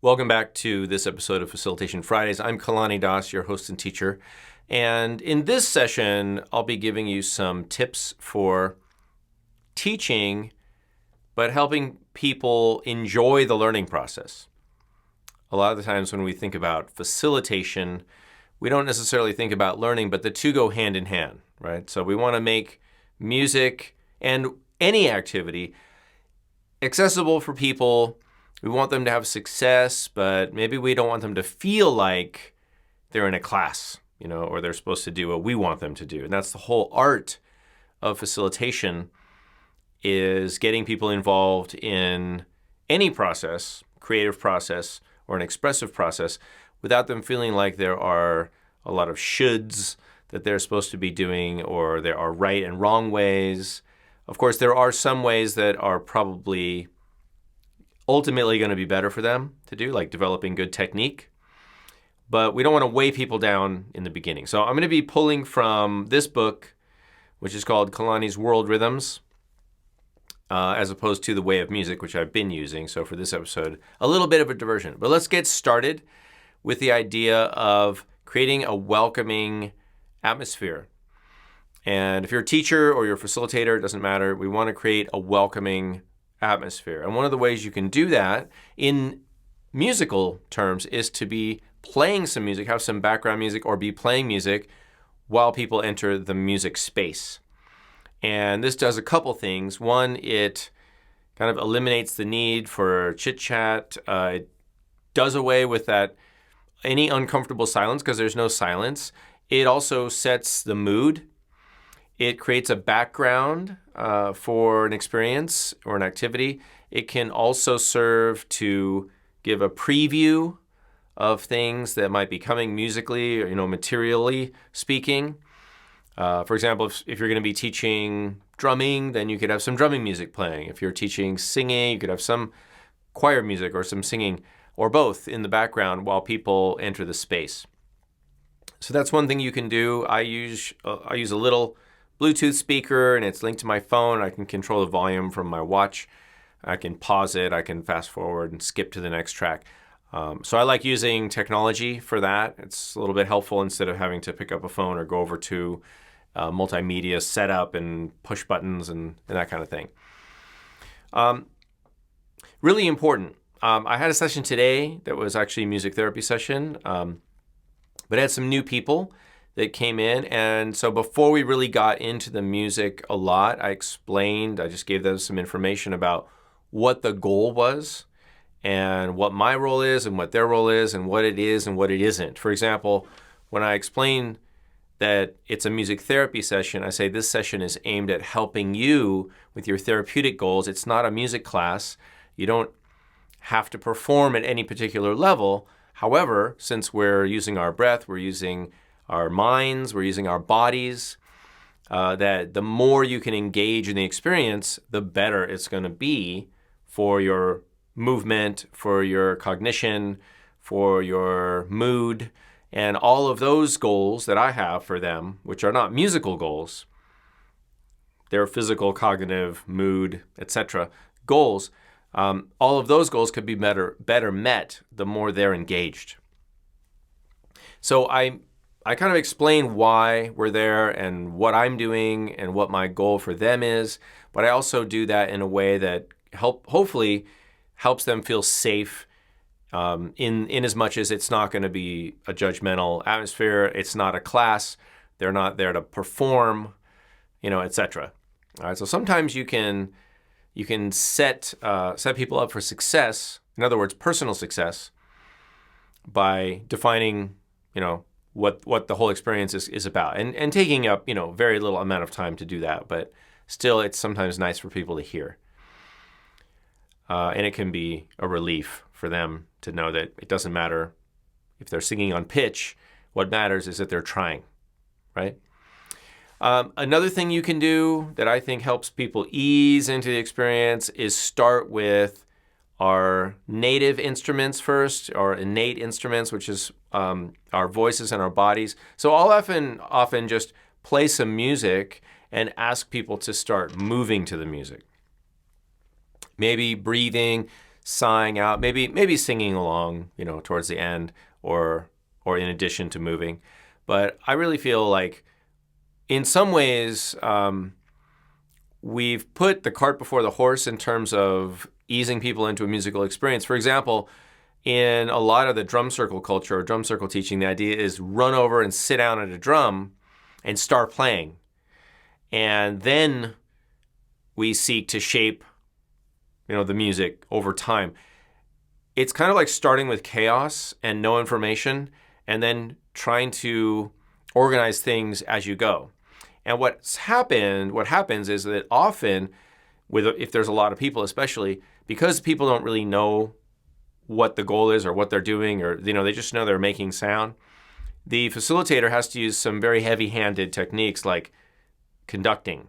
Welcome back to this episode of Facilitation Fridays. I'm Kalani Das, your host and teacher. And in this session, I'll be giving you some tips for teaching, but helping people enjoy the learning process. A lot of the times when we think about facilitation, we don't necessarily think about learning, but the two go hand in hand, right? So we want to make music and any activity accessible for people. We want them to have success, but maybe we don't want them to feel like they're in a class, or they're supposed to do what we want them to do. And that's the whole art of facilitation, is getting people involved in any process, creative process or an expressive process, without them feeling like there are a lot of shoulds that they're supposed to be doing, or there are right and wrong ways. Of course, there are some ways that are probably ultimately going to be better for them to do, like developing good technique. But we don't want to weigh people down in the beginning. So I'm going to be pulling from this book, which is called Kalani's World Rhythms, as opposed to The Way of Music, which I've been using. So for this episode, a little bit of a diversion. But let's get started with the idea of creating a welcoming atmosphere. And if you're a teacher or you're a facilitator, it doesn't matter. We want to create a welcoming atmosphere. And one of the ways you can do that in musical terms is to be playing some music, have some background music, or be playing music while people enter the music space. And this does a couple things. One, it kind of eliminates the need for chit-chat. It does away with that any uncomfortable silence, because there's no silence. It also sets the mood. It creates a background for an experience or an activity. It can also serve to give a preview of things that might be coming musically or, materially speaking. For example, if you're going to be teaching drumming, then you could have some drumming music playing. If you're teaching singing, you could have some choir music or some singing, or both, in the background while people enter the space. So that's one thing you can do. I use a little Bluetooth speaker, and it's linked to my phone. I can control the volume from my watch. I can pause it. I can fast forward and skip to the next track. So I like using technology for that. It's a little bit helpful instead of having to pick up a phone or go over to multimedia setup and push buttons and that kind of thing. Really important. I had a session today that was actually a music therapy session, but it had some new people that came in. And so before we really got into the music a lot, I just gave them some information about what the goal was and what my role is and what their role is and what it is and what it isn't. For example, when I explain that it's a music therapy session, I say this session is aimed at helping you with your therapeutic goals. It's not a music class. You don't have to perform at any particular level. However, since we're using our breath, we're using our minds, we're using our bodies, that the more you can engage in the experience, the better it's going to be for your movement, for your cognition, for your mood, and all of those goals that I have for them, which are not musical goals. They're physical, cognitive, mood, etc. goals. All of those goals could be better met the more they're engaged. So I kind of explain why we're there and what I'm doing and what my goal for them is, but I also do that in a way that hopefully helps them feel safe, in as much as it's not going to be a judgmental atmosphere. It's not a class. They're not there to perform, etc. All right. So sometimes you can set people up for success. In other words, personal success, by defining, what the whole experience is about, and taking up, very little amount of time to do that. But still, it's sometimes nice for people to hear. And it can be a relief for them to know that it doesn't matter if they're singing on pitch. What matters is that they're trying, right? Another thing you can do that I think helps people ease into the experience is start with our native instruments first, our innate instruments, which is our voices and our bodies. So I'll often just play some music and ask people to start moving to the music. Maybe breathing, sighing out, maybe singing along, towards the end or in addition to moving. But I really feel like in some ways we've put the cart before the horse in terms of easing people into a musical experience. For example, in a lot of the drum circle culture or drum circle teaching, the idea is run over and sit down at a drum and start playing. And then we seek to shape, the music over time. It's kind of like starting with chaos and no information and then trying to organize things as you go. And what happens is that often, if there's a lot of people especially, because people don't really know what the goal is or what they're doing, or they just know they're making sound, the facilitator has to use some very heavy-handed techniques like conducting,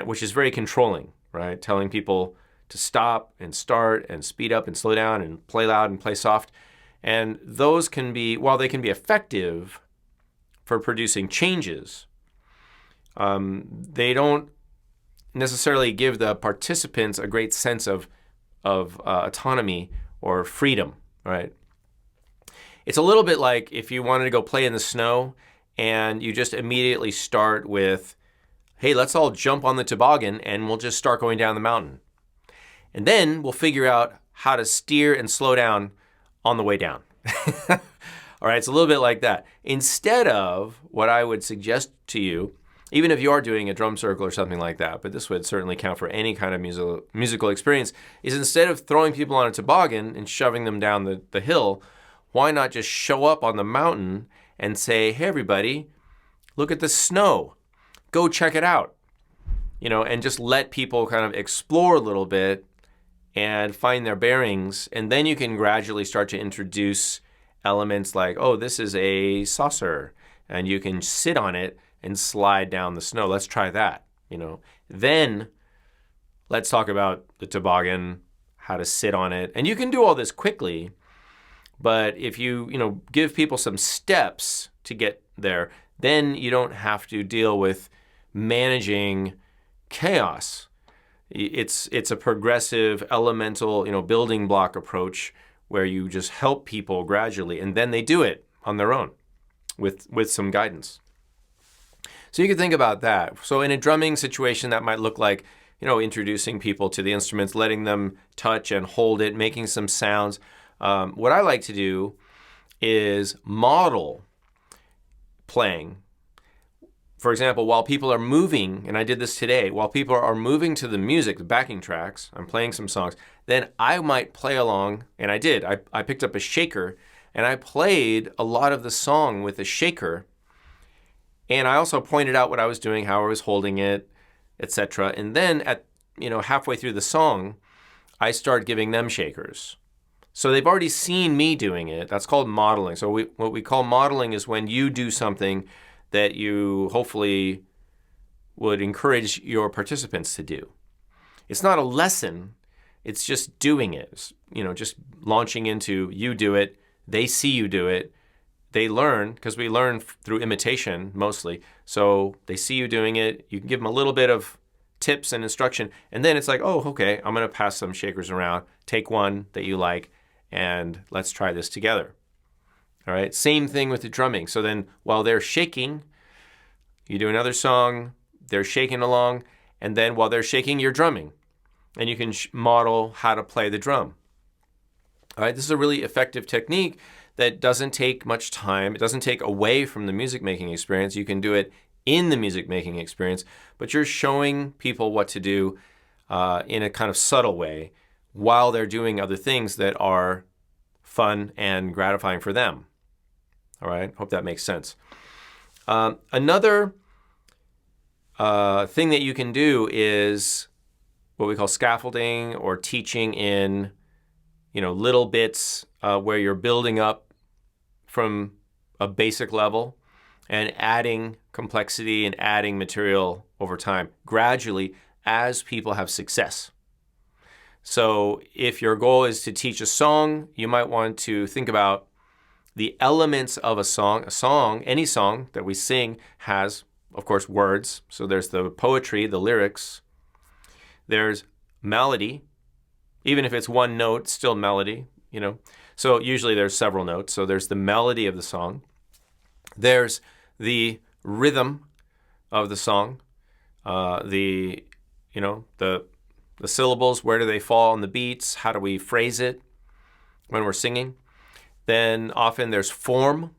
which is very controlling, right? Telling people to stop and start and speed up and slow down and play loud and play soft. And those can be, while they can be effective for producing changes, they don't necessarily give the participants a great sense of autonomy or freedom, right? It's a little bit like if you wanted to go play in the snow and you just immediately start with, hey, let's all jump on the toboggan and we'll just start going down the mountain. And then we'll figure out how to steer and slow down on the way down. All right, it's a little bit like that. Instead of what I would suggest to you, even if you are doing a drum circle or something like that, but this would certainly count for any kind of musical experience, is instead of throwing people on a toboggan and shoving them down the hill, why not just show up on the mountain and say, hey, everybody, look at the snow. Go check it out. And just let people kind of explore a little bit and find their bearings. And then you can gradually start to introduce elements like, oh, this is a saucer, and you can sit on it and slide down the snow. Let's try that, Then let's talk about the toboggan, how to sit on it. And you can do all this quickly, but if you, give people some steps to get there, then you don't have to deal with managing chaos. It's a progressive, elemental, building block approach where you just help people gradually, and then they do it on their own with some guidance. So you can think about that. So in a drumming situation, that might look like, introducing people to the instruments, letting them touch and hold it, making some sounds. What I like to do is model playing. For example, while people are moving, and I did this today, while people are moving to the music, the backing tracks, I'm playing some songs, then I might play along, and I did. I picked up a shaker, and I played a lot of the song with a shaker. And I also pointed out what I was doing, how I was holding it, etc. And then at halfway through the song, I start giving them shakers. So they've already seen me doing it. That's called modeling. So what we call modeling is when you do something that you hopefully would encourage your participants to do. It's not a lesson. It's just doing it. Just launching into you do it. They see you do it. They learn, because we learn through imitation mostly. So they see you doing it. You can give them a little bit of tips and instruction. And then it's like, oh, okay, I'm going to pass some shakers around. Take one that you like, and let's try this together. All right, same thing with the drumming. So then while they're shaking, you do another song, they're shaking along, and then while they're shaking, you're drumming. And you can model how to play the drum. All right, this is a really effective technique that doesn't take much time. It doesn't take away from the music making experience. You can do it in the music making experience, but you're showing people what to do in a kind of subtle way while they're doing other things that are fun and gratifying for them. All right, hope that makes sense. Another thing that you can do is what we call scaffolding, or teaching in little bits where you're building up from a basic level and adding complexity and adding material over time, gradually as people have success. So if your goal is to teach a song, you might want to think about the elements of a song. Any song that we sing has, of course, words. So there's the poetry, the lyrics. There's melody, Even if it's one note, still melody, So usually there's several notes. So there's the melody of the song. There's the rhythm of the song. The syllables, where do they fall on the beats? How do we phrase it when we're singing? Then often there's form.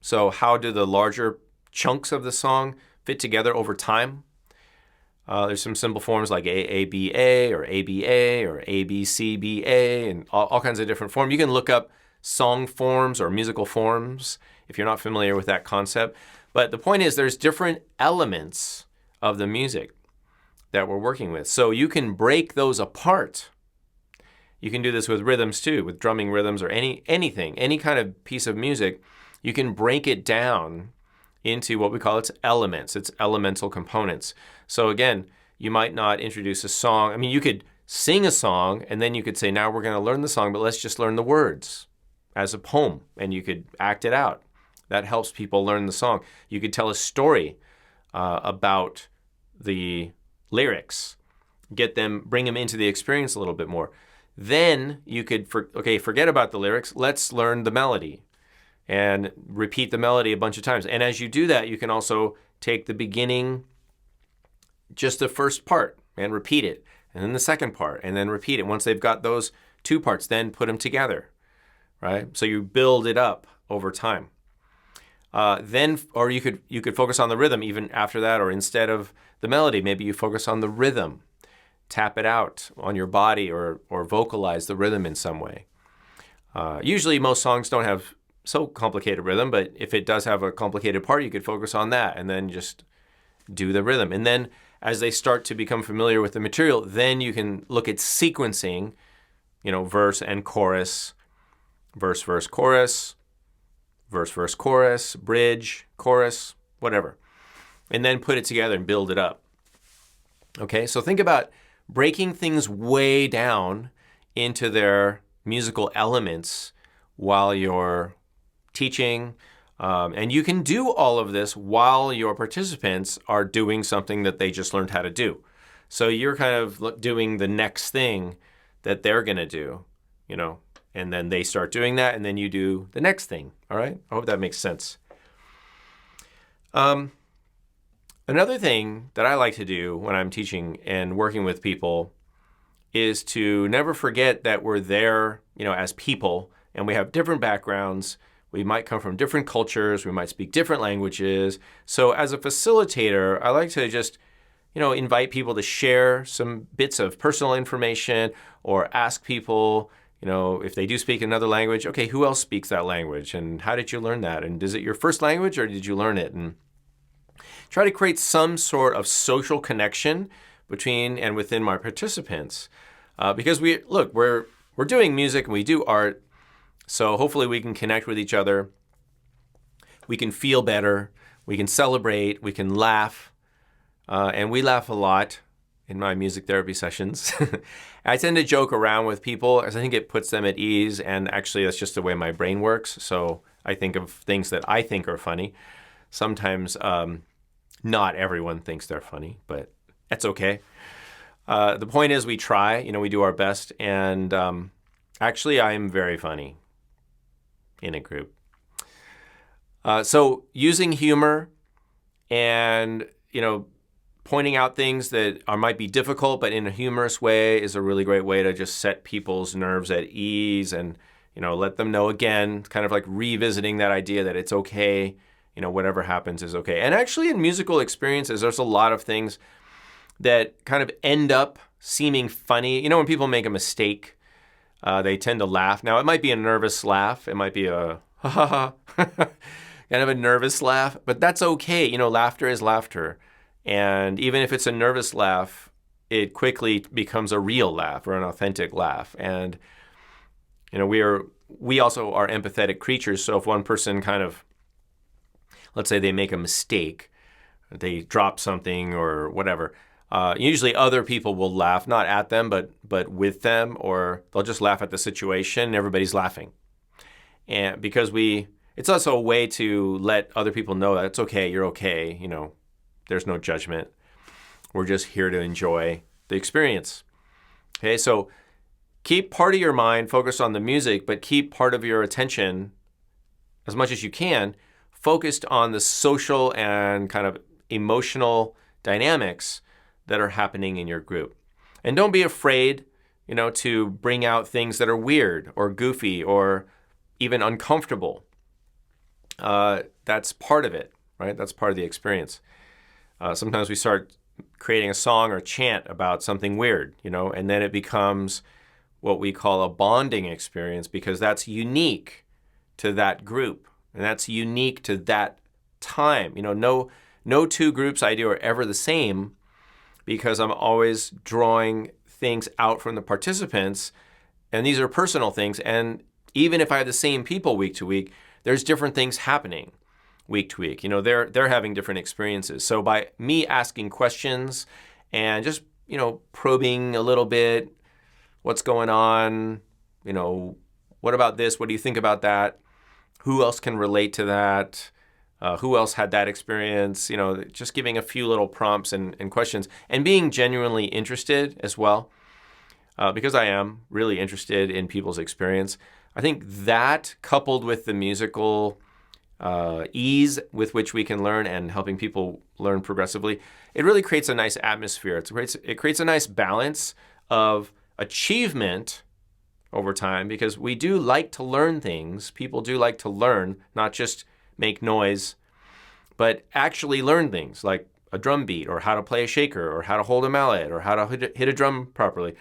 So how do the larger chunks of the song fit together over time? There's some simple forms like AABA or ABA or ABCBA and all kinds of different forms. You can look up song forms or musical forms if you're not familiar with that concept. But the point is there's different elements of the music that we're working with. So you can break those apart. You can do this with rhythms too, with drumming rhythms or anything, any kind of piece of music. You can break it down into what we call its elements, its elemental components. So again, you might not introduce a song. I mean, you could sing a song and then you could say, now we're going to learn the song, but let's just learn the words as a poem, and you could act it out. That helps people learn the song. You could tell a story about the lyrics, bring them into the experience a little bit more. Then you could, forget about the lyrics. Let's learn the melody and repeat the melody a bunch of times. And as you do that, you can also take the beginning, just the first part, and repeat it. And then the second part, and then repeat it. Once they've got those two parts, then put them together, right? So you build it up over time. Or you could focus on the rhythm even after that, or instead of the melody, maybe you focus on the rhythm. Tap it out on your body or vocalize the rhythm in some way. Usually most songs don't have so complicated rhythm, but if it does have a complicated part, you could focus on that and then just do the rhythm. And then as they start to become familiar with the material, then you can look at sequencing, verse and chorus, verse, verse, chorus, verse, verse, chorus, bridge, chorus, whatever. And then put it together and build it up. Okay, so think about breaking things way down into their musical elements while you're teaching. And you can do all of this while your participants are doing something that they just learned how to do. So you're kind of doing the next thing that they're going to do, and then they start doing that, and then you do the next thing. All right? I hope that makes sense. Another thing that I like to do when I'm teaching and working with people is to never forget that we're there, as people, and we have different backgrounds. We might come from different cultures. We might speak different languages. So as a facilitator, I like to just, invite people to share some bits of personal information or ask people, if they do speak another language, okay, who else speaks that language? And how did you learn that? And is it your first language or did you learn it? And try to create some sort of social connection between and within my participants. Because we're doing music and we do art. So hopefully we can connect with each other. We can feel better. We can celebrate. We can laugh. And we laugh a lot in my music therapy sessions. I tend to joke around with people as I think it puts them at ease. And actually, that's just the way my brain works. So I think of things that I think are funny. Sometimes not everyone thinks they're funny, but that's okay. The point is we try. We do our best. And actually, I am very funny in a group. So using humor and, pointing out things that might be difficult, but in a humorous way is a really great way to just set people's nerves at ease and, let them know again, kind of like revisiting that idea that it's okay, whatever happens is okay. And actually in musical experiences, there's a lot of things that kind of end up seeming funny. When people make a mistake, they tend to laugh. Now, it might be a nervous laugh. It might be a ha ha ha, kind of a nervous laugh, but that's okay. Laughter is laughter. And even if it's a nervous laugh, it quickly becomes a real laugh or an authentic laugh. And, we also are empathetic creatures. So if one person kind of, let's say they make a mistake, they drop something or whatever, usually other people will laugh, not at them, but with them, or they'll just laugh at the situation and everybody's laughing. And because it's also a way to let other people know that it's okay, you're okay, there's no judgment. We're just here to enjoy the experience. Okay, so keep part of your mind focused on the music, but keep part of your attention, as much as you can, focused on the social and kind of emotional dynamics that are happening in your group. And don't be afraid, to bring out things that are weird or goofy or even uncomfortable. That's part of it, right? That's part of the experience. Sometimes we start creating a song or chant about something weird, and then it becomes what we call a bonding experience because that's unique to that group and that's unique to that time. No two groups I do are ever the same because I'm always drawing things out from the participants, and these are personal things. And even if I have the same people week to week, there's different things happening week to week. They're having different experiences. So by me asking questions and just, probing a little bit, what's going on, what about this? What do you think about that? Who else can relate to that? Who else had that experience? Just giving a few little prompts and questions and being genuinely interested as well, because I am really interested in people's experience. I think that coupled with the musical ease with which we can learn and helping people learn progressively, it really creates a nice atmosphere. It creates a nice balance of achievement over time because we do like to learn things. People do like to learn, not just make noise, but actually learn things like a drum beat or how to play a shaker or how to hold a mallet or how to hit a drum properly.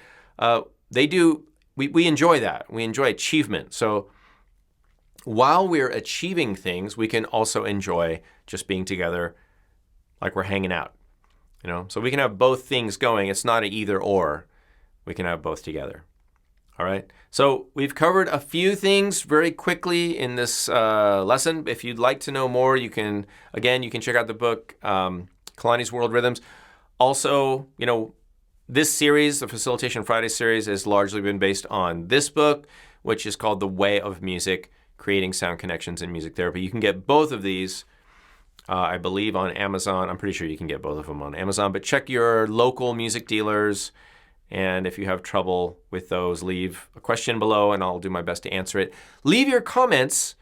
We enjoy that. We enjoy achievement. So while we're achieving things, we can also enjoy just being together like we're hanging out. So we can have both things going. It's not an either or. We can have both together. All right. So we've covered a few things very quickly in this lesson. If you'd like to know more, you can check out the book, Kalani's World Rhythms. Also, this series, the Facilitation Friday series, has largely been based on this book, which is called The Way of Music, Creating Sound Connections in Music Therapy. You can get both of these, I believe, on Amazon. I'm pretty sure you can get both of them on Amazon, but check your local music dealers. And if you have trouble with those, leave a question below and I'll do my best to answer it. Leave your comments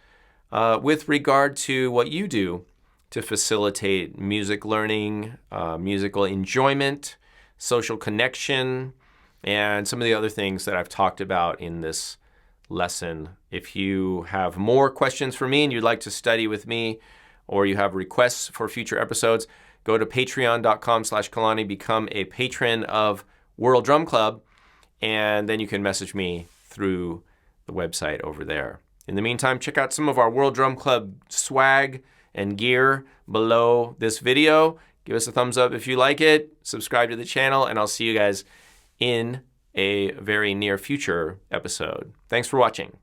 with regard to what you do to facilitate music learning, musical enjoyment, social connection, and some of the other things that I've talked about in this lesson. If you have more questions for me and you'd like to study with me, or you have requests for future episodes, go to patreon.com/Kalani, become a patron of World Drum Club, and then you can message me through the website over there. In the meantime, check out some of our World Drum Club swag and gear below this video. Give us a thumbs up if you like it, subscribe to the channel, and I'll see you guys in a very near future episode. Thanks for watching.